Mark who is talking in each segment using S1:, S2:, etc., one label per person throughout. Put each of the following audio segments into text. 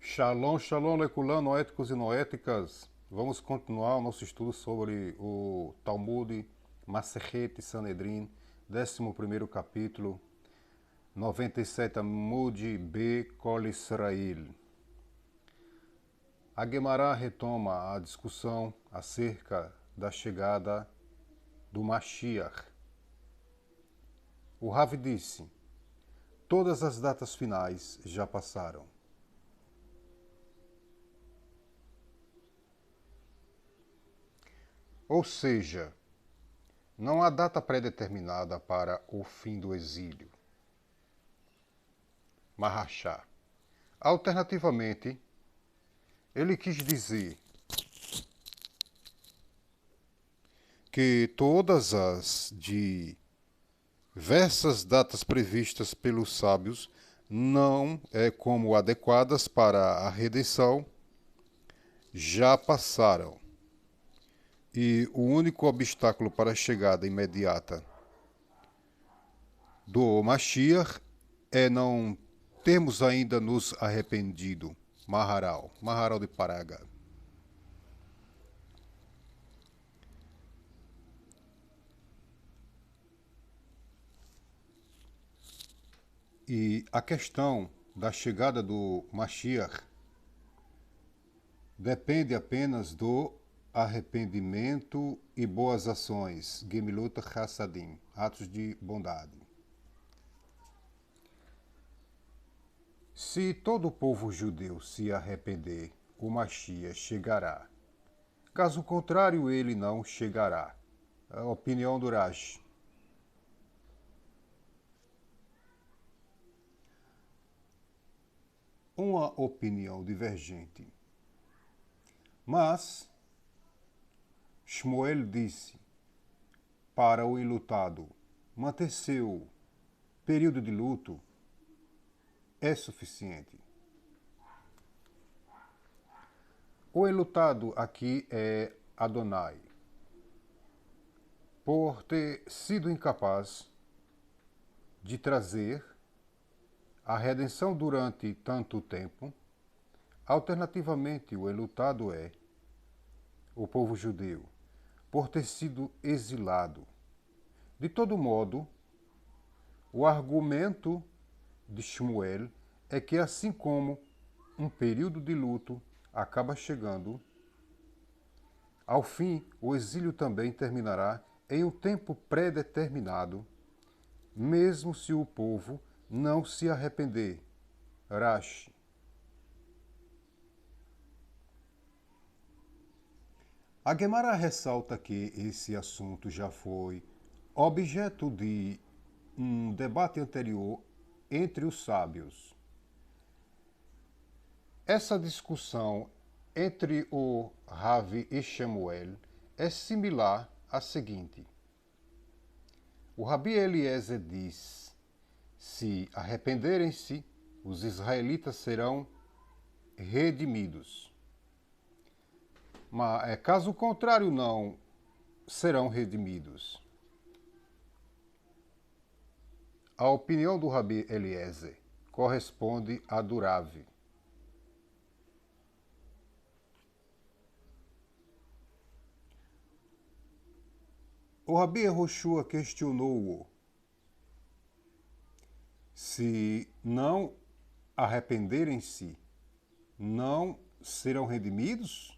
S1: Shalom, shalom, leculano, noéticos e noéticas. Vamos continuar o nosso estudo sobre o Talmud Masechet Sanedrin, 11º capítulo, 97 Amud B. Kol Israel. A Guemará retoma a discussão acerca da chegada do Mashiach. O Rav disse: todas as datas finais já passaram. Ou seja, não há data pré-determinada para o fim do exílio. Mahashá. Alternativamente, ele quis dizer que todas as diversas datas previstas pelos sábios não como adequadas para a redenção já passaram. E o único obstáculo para a chegada imediata do Mashiach é não termos ainda nos arrependido. Maharal de Paraga. E a questão da chegada do Mashiach depende apenas do arrependimento e boas ações, Gemilut Chassadim, atos de bondade. Se todo o povo judeu se arrepender, o Mashiach chegará. Caso contrário, ele não chegará. A opinião do Rashi. Uma opinião divergente. Mas Shmuel disse para o enlutado: manter seu período de luto é suficiente. O enlutado aqui é Adonai, por ter sido incapaz de trazer a redenção durante tanto tempo. Alternativamente, o enlutado é o povo judeu, por ter sido exilado. De todo modo, o argumento de Shmuel é que, assim como um período de luto acaba chegando ao fim, o exílio também terminará em um tempo pré-determinado, mesmo se o povo não se arrepender. Rashi. A Guemará ressalta que esse assunto já foi objeto de um debate anterior entre os sábios. Essa discussão entre o Rav e Shemuel é similar à seguinte. O Rabi Eliezer diz: se arrependerem-se, os israelitas serão redimidos. Mas, caso contrário, não serão redimidos. A opinião do Rabi Eliezer corresponde à do Rav. O Rabi Yehoshua questionou-o: se não arrependerem-se, não serão redimidos?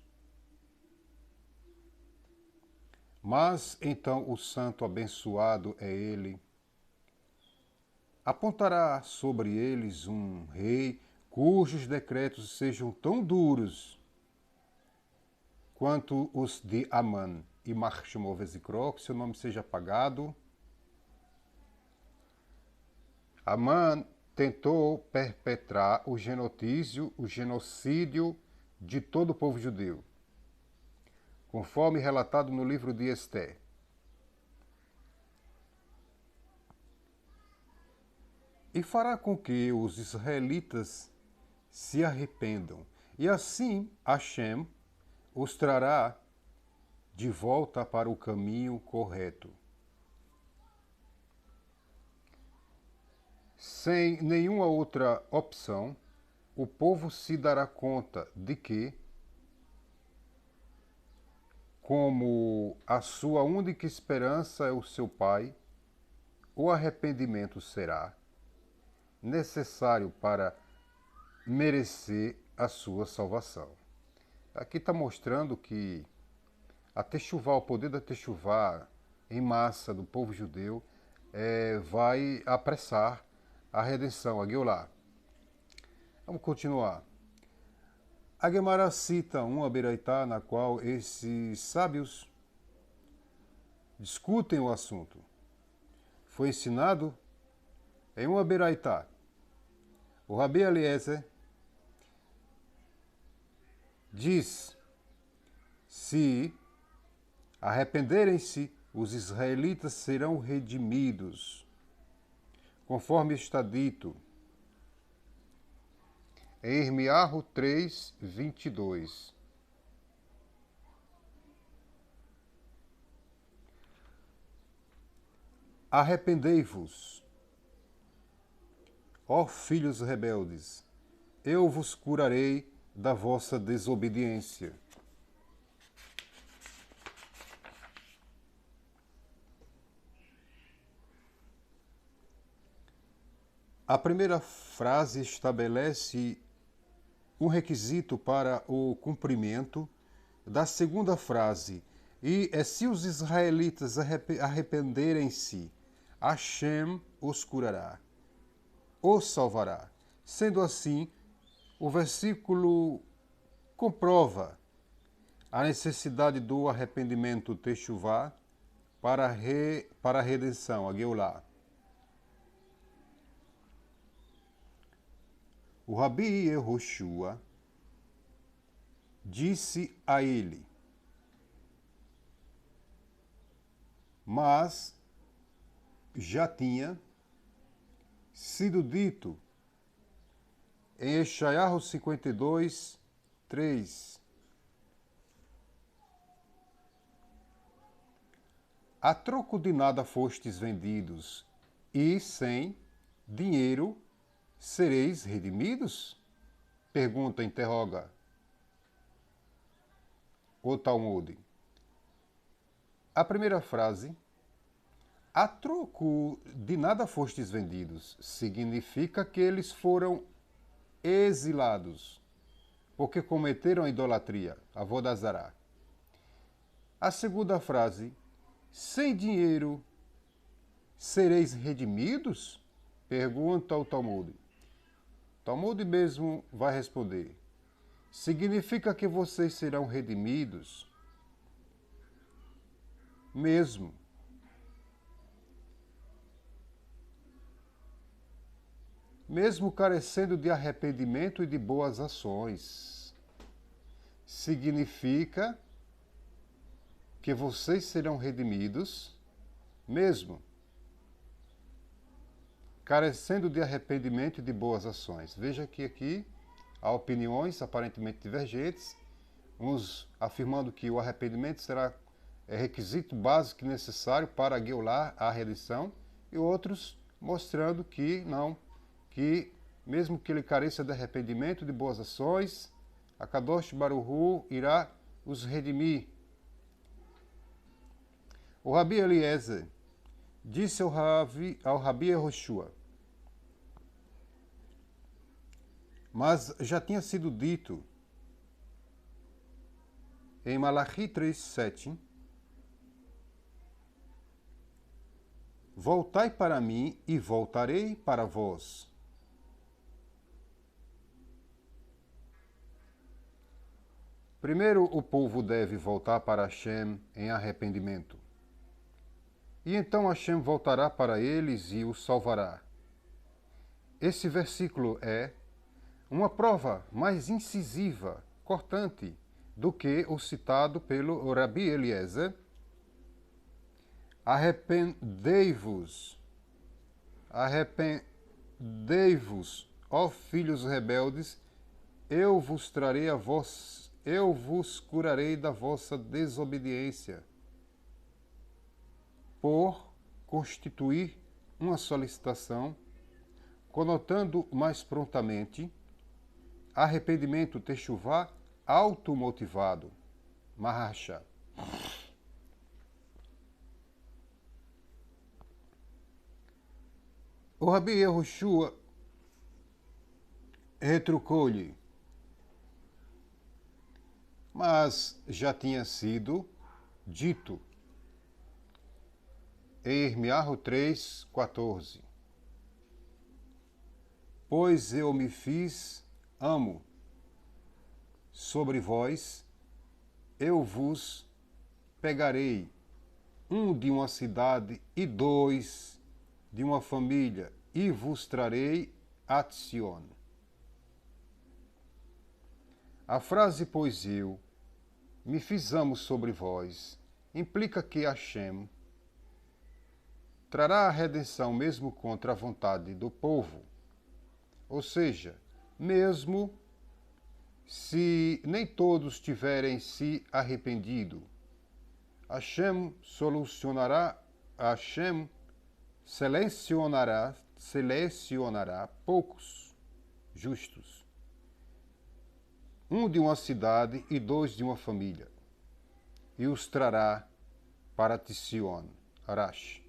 S1: Mas então o santo abençoado é ele. Apontará sobre eles um rei cujos decretos sejam tão duros quanto os de Amã e Marshmovesicro, que seu nome seja apagado. Amã tentou perpetrar o genocídio de todo o povo judeu, conforme relatado no livro de Esté. E fará com que os israelitas se arrependam, e assim Hashem os trará de volta para o caminho correto. Sem nenhuma outra opção, o povo se dará conta de que, como a sua única esperança é o seu Pai, o arrependimento será necessário para merecer a sua salvação. Aqui está mostrando que a Techuvá, o poder da Techuvá em massa do povo judeu, vai apressar a redenção, a Geulah. Vamos continuar. A Gemara cita uma Beraitá na qual esses sábios discutem o assunto. Foi ensinado em uma Beraitá. O Rabi Eliezer diz: se arrependerem-se, os israelitas serão redimidos, conforme está dito em Irmiarro 3, 22. Arrependei-vos, ó filhos rebeldes, eu vos curarei da vossa desobediência. A primeira frase estabelece um requisito para o cumprimento da segunda frase, e se os israelitas arrependerem-se, Hashem os curará, os salvará. Sendo assim, o versículo comprova a necessidade do arrependimento Techuvá para a redenção, a Geulah. O Rabi Yehoshua disse a ele: mas já tinha sido dito em Esaias 52, 3. A troco de nada fostes vendidos, e sem dinheiro sereis redimidos? Pergunta, interroga o Talmud. A primeira frase, a troco de nada fostes vendidos, significa que eles foram exilados, porque cometeram a idolatria, a Vodazará. A segunda frase, sem dinheiro sereis redimidos? Pergunta o Talmud. Talmud mesmo vai responder: significa que vocês serão redimidos mesmo carecendo de arrependimento e de boas ações. Significa que vocês serão redimidos mesmo carecendo de arrependimento e de boas ações. Veja que aqui há opiniões aparentemente divergentes, uns afirmando que o arrependimento será requisito básico e necessário para a Geulah, a redenção, e outros mostrando que não, que mesmo que ele careça de arrependimento e de boas ações, a Kadosh Baruch Hu irá os redimir. O Rabi Eliezer disse ao Rabi Yehoshua: mas já tinha sido dito em Malachi 3:7, voltai para mim e voltarei para vós. Primeiro o povo deve voltar para Hashem em arrependimento. E então Hashem voltará para eles e os salvará. Esse versículo é uma prova mais incisiva, cortante, do que o citado pelo Rabi Eliezer. Arrependei-vos, ó filhos rebeldes, eu vos curarei da vossa desobediência, por constituir uma solicitação, conotando mais prontamente arrependimento techuvá automotivado, Mahasha. O Rabi Yehoshua retrucou-lhe, mas já tinha sido dito em Irmiarro 3:14. Pois eu me fiz amo sobre vós, eu vos pegarei, um de uma cidade e dois de uma família, e vos trarei a Sion. A frase pois eu me fiz amo sobre vós implica que Hashem trará a redenção mesmo contra a vontade do povo, ou seja, mesmo se nem todos tiverem se arrependido. Hashem selecionará poucos justos, um de uma cidade e dois de uma família, e os trará para Sion, Arash.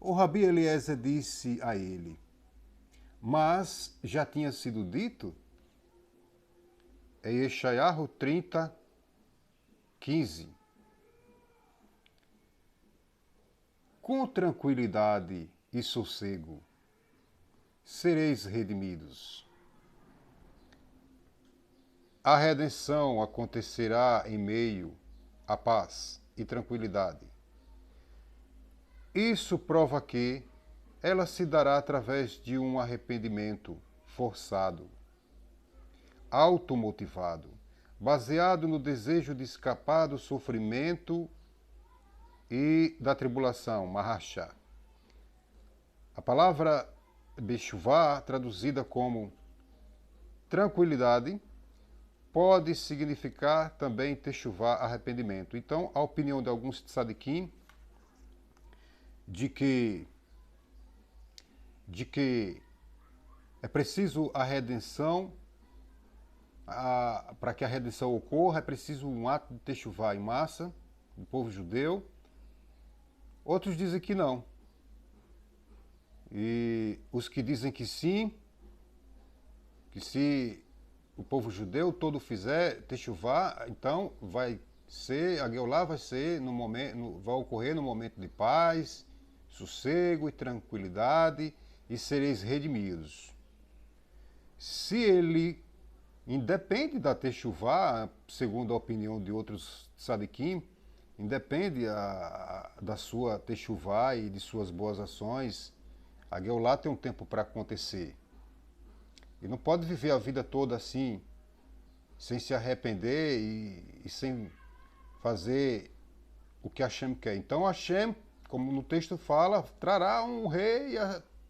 S1: O Rabi Eliezer disse a ele, mas já tinha sido dito em Yeshayahu 30:15. Com tranquilidade e sossego sereis redimidos. A redenção acontecerá em meio à paz e tranquilidade. Isso prova que ela se dará através de um arrependimento forçado, automotivado, baseado no desejo de escapar do sofrimento e da tribulação, Mahasha. A palavra Beshuvá, traduzida como tranquilidade, pode significar também Techuvá, arrependimento. Então, a opinião de alguns tzadikim de que é preciso a redenção, para que a redenção ocorra, é preciso um ato de techuvá em massa, do povo judeu. Outros dizem que não. E os que dizem que sim, que se o povo judeu todo fizer techuvá, então vai ser, a Geulah vai ser no momento, vai ocorrer no momento de paz, sossego e tranquilidade, e sereis redimidos. Se ele independe da techuvá, segundo a opinião de outros tzadikim, independe da sua techuvá e de suas boas ações, a Geulah tem um tempo para acontecer. E não pode viver a vida toda assim, sem se arrepender e sem fazer o que Hashem quer. Então Hashem, como no texto fala, trará um rei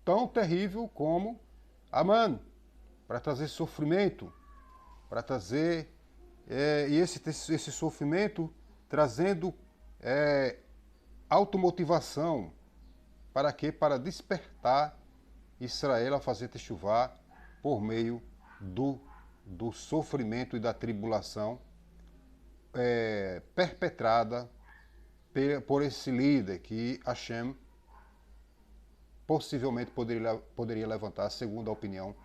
S1: tão terrível como Amã, para trazer sofrimento, para trazer, e esse sofrimento trazendo automotivação. Para quê? Para despertar Israel a fazer techuvá por meio do sofrimento e da tribulação perpetrada por esse líder que Hashem possivelmente poderia levantar, segundo a opinião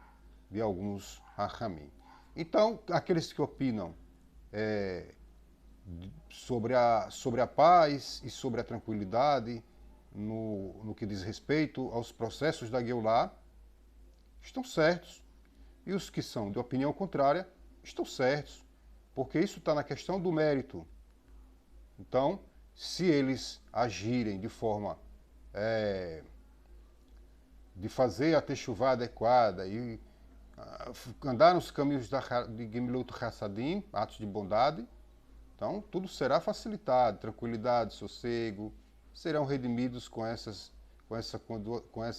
S1: de alguns Hachamim. Então, aqueles que opinam sobre a paz e sobre a tranquilidade, no que diz respeito aos processos da Geulah, estão certos. E os que são de opinião contrária estão certos, porque isso está na questão do mérito. Então, se eles agirem de forma de fazer a techuvá adequada e andar nos caminhos de Gemilut Hassadim, atos de bondade, então tudo será facilitado, tranquilidade, sossego, serão redimidos com essa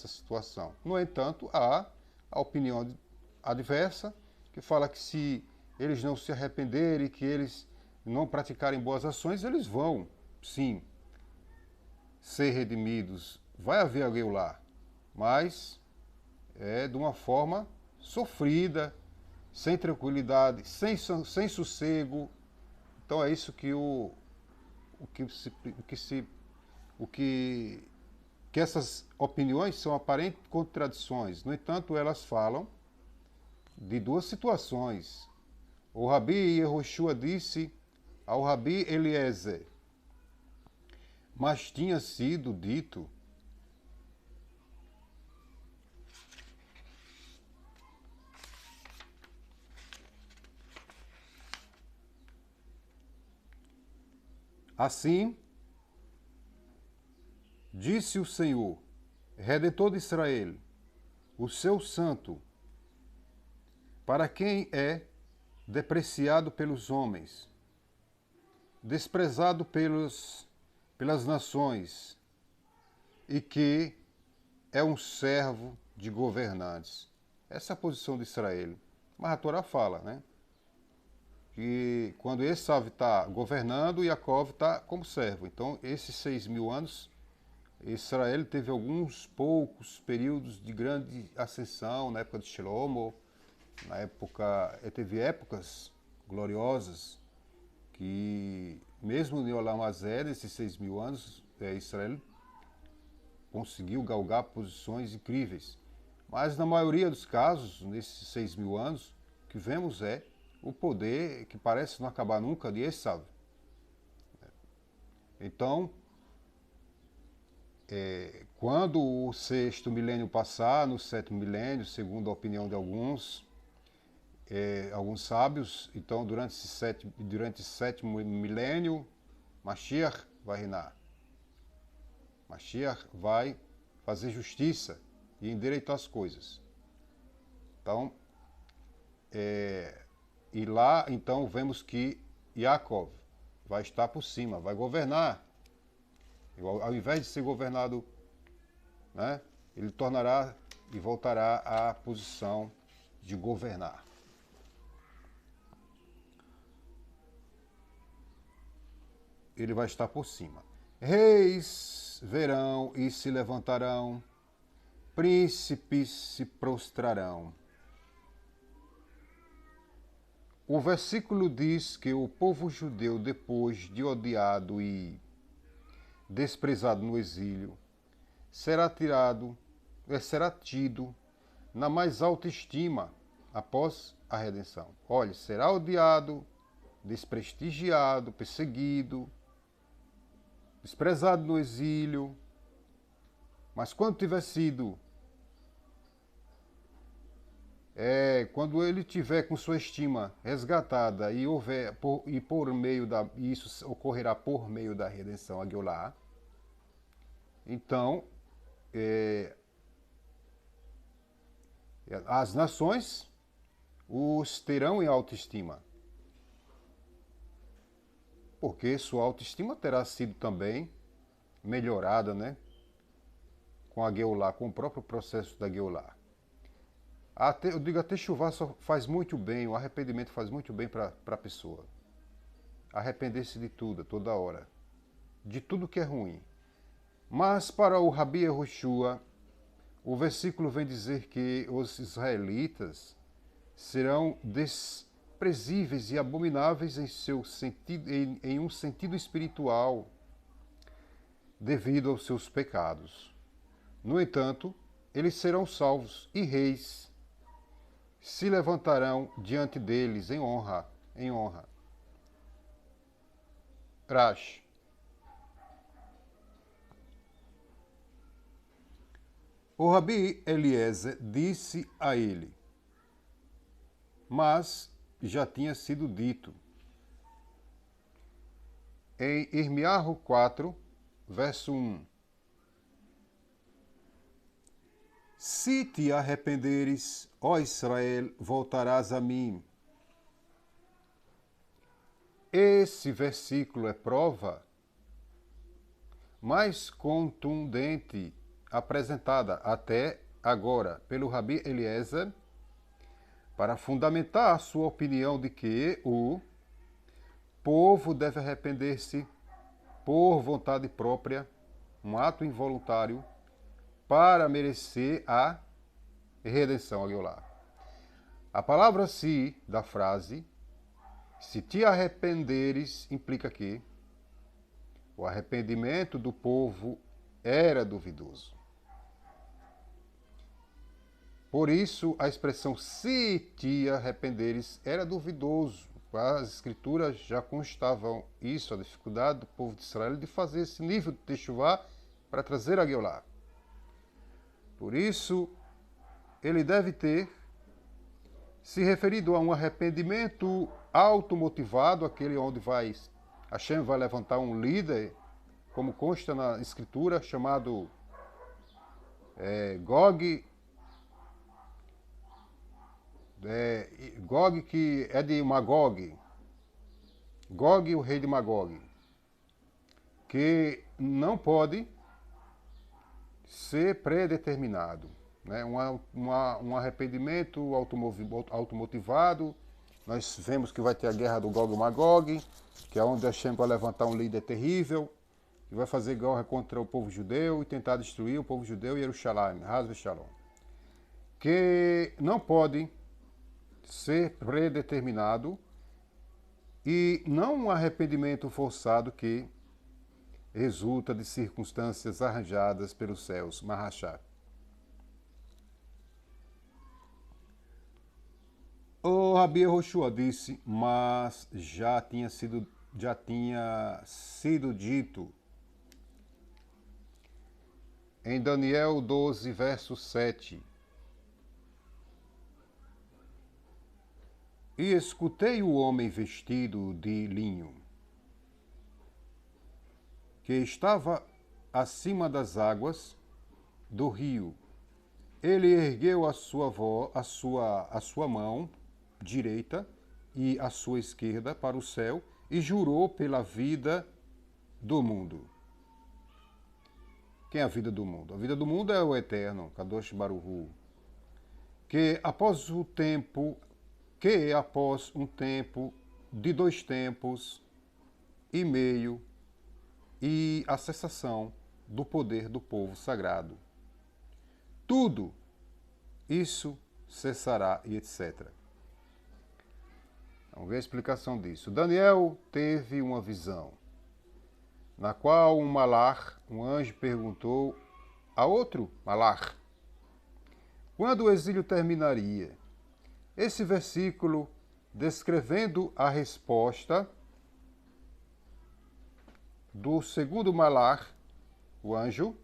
S1: situação. No entanto, há a opinião adversa, que fala que se eles não se arrependerem, que eles não praticarem boas ações, eles vão, sim, ser redimidos. Vai haver alguém lá, mas de uma forma sofrida, sem tranquilidade, sem sossego. Então é isso que que essas opiniões são aparentes contradições. No entanto, elas falam de duas situações. O Rabi Yehoshua disse ao Rabi Eliezer: mas tinha sido dito assim, disse o Senhor, Redentor de Israel, o seu santo, para quem é depreciado pelos homens, desprezado pelas nações, e que é um servo de governantes. Essa é a posição de Israel. Mas a Torá fala, né? Que quando Esav está governando, Jacó está como servo. Então, esses 6.000 anos, Israel teve alguns poucos períodos de grande ascensão, na época de Shlomo, teve épocas gloriosas, que mesmo em Olam Hazé, nesses 6.000 anos, Israel conseguiu galgar posições incríveis. Mas na maioria dos casos, nesses 6.000 anos, o que vemos é o poder que parece não acabar nunca de Esav. Então, quando o sexto milênio passar, no sétimo milênio, segundo a opinião de alguns sábios, então durante esse sétimo milênio, Mashiach vai reinar. Mashiach vai fazer justiça e endireitar as coisas. Então, e lá, então, vemos que Yaakov vai estar por cima, vai governar. Ao invés de ser governado, né, ele tornará e voltará à posição de governar. Ele vai estar por cima. Reis verão e se levantarão, príncipes se prostrarão. O versículo diz que o povo judeu, depois de odiado e desprezado no exílio, será tido na mais alta estima após a redenção. Olha, será odiado, desprestigiado, perseguido, desprezado no exílio, mas quando tiver sido, quando ele tiver com sua estima resgatada e isso ocorrerá por meio da redenção a Geulah, então as nações os terão em autoestima, porque sua autoestima terá sido também melhorada, né, com a Geulah, com o próprio processo da Geulah. Eu digo, a Techuvá só faz muito bem, o arrependimento faz muito bem para a pessoa. Arrepender-se de tudo, toda hora, de tudo que é ruim. Mas para o Rabi Yehoshua, o versículo vem dizer que os israelitas serão desprezíveis e abomináveis em um sentido espiritual, devido aos seus pecados. No entanto, eles serão salvos e reis se levantarão diante deles em honra. Rash. O Rabi Eliezer disse a ele, mas já tinha sido dito. Em Irmiarro 4, verso 1. Se te arrependeres, ó Israel, voltarás a mim. Esse versículo é prova mais contundente apresentada até agora pelo Rabi Eliezer para fundamentar a sua opinião de que o povo deve arrepender-se por vontade própria, um ato involuntário, para merecer a e redenção Aguilar. A palavra se da frase, se te arrependeres, implica que o arrependimento do povo era duvidoso. Por isso, a expressão se te arrependeres era duvidoso. As escrituras já constavam isso, a dificuldade do povo de Israel de fazer esse nível de techuvá para trazer a Geulah. Por isso, ele deve ter se referido a um arrependimento automotivado, aquele onde Hashem vai levantar um líder, como consta na escritura, chamado Gog, Gog, que é de Magog, Gog, o rei de Magog, que não pode ser predeterminado, né? Um arrependimento automotivado. Nós vemos que vai ter a guerra do Gog e Magog, que é onde Hashem vai levantar um líder terrível, que vai fazer guerra contra o povo judeu e tentar destruir o povo judeu e Jerusalém, Haz Shalom, que não pode ser predeterminado e não um arrependimento forçado que resulta de circunstâncias arranjadas pelos céus, Mahashá. O Rabi Yehoshua disse, mas já tinha sido dito em Daniel 12, verso 7. E escutei o homem vestido de linho, que estava acima das águas do rio. Ele ergueu a sua mão direita e a sua esquerda para o céu e jurou pela vida do mundo. Quem é a vida do mundo? A vida do mundo é o eterno, Kadosh Baruch Hu, que após um tempo de 2 tempos e meio e a cessação do poder do povo sagrado, tudo isso cessará e etc. Vamos ver a explicação disso. Daniel teve uma visão, na qual um anjo perguntou a outro malar, quando o exílio terminaria. Esse versículo, descrevendo a resposta do segundo malar, o anjo,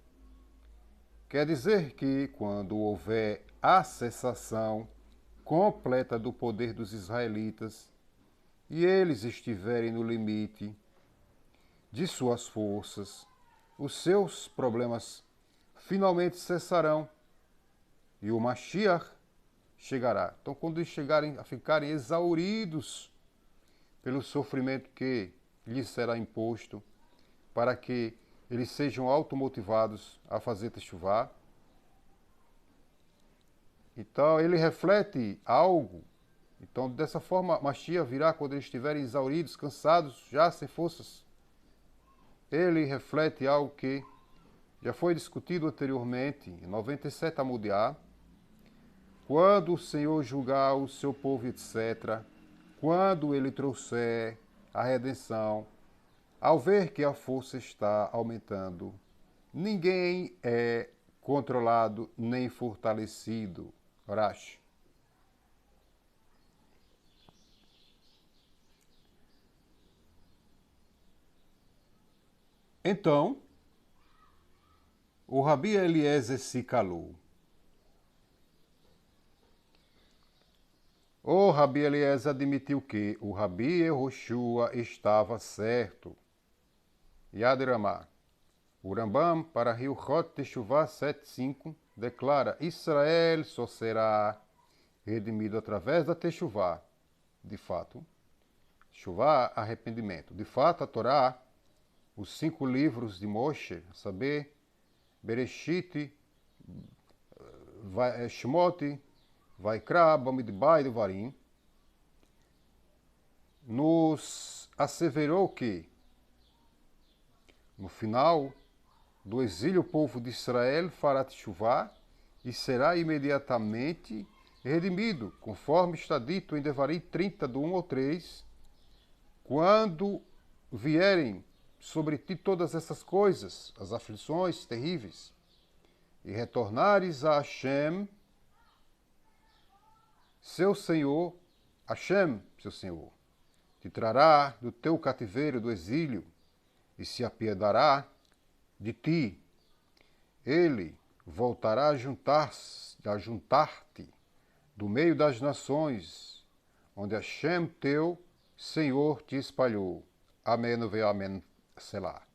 S1: quer dizer que quando houver a cessação completa do poder dos israelitas e eles estiverem no limite de suas forças, os seus problemas finalmente cessarão e o Mashiach chegará. Então, quando eles chegarem a ficarem exauridos pelo sofrimento que lhes será imposto, para que eles sejam automotivados a fazer techuvá, então ele reflete algo. Então, dessa forma, Mashiach virá quando eles estiverem exauridos, cansados, já sem forças. Ele reflete algo que já foi discutido anteriormente, em 97 Amudiá, quando o Senhor julgar o seu povo, etc., quando ele trouxer a redenção, ao ver que a força está aumentando, ninguém é controlado nem fortalecido. Rashi. Então, o Rabi Eliezer se calou. O Rabi Eliezer admitiu que o Rabi Yehoshua estava certo. Yad Ramah. O Rambam, para Hilchot Teshuvah 7.5, declara: Israel só será redimido através da Teshuvah. De fato, Teshuvah, arrependimento. De fato, a Torá, os 5 livros de Moshe, a saber, Bereshit, Shmot, Vaikra, Bamidbar e Devarim, nos asseverou que, no final do exílio, o povo de Israel fará teshuvá e será imediatamente redimido, conforme está dito em Devarim 30, do 1 ao 3, quando vierem sobre ti todas essas coisas, as aflições terríveis, e retornares a Hashem, seu Senhor, Hashem, seu Senhor, te trará do teu cativeiro, do exílio, e se apiedará de ti. Ele voltará a juntar-te do meio das nações, onde Hashem, teu Senhor, te espalhou. Amém, Amém, Selah.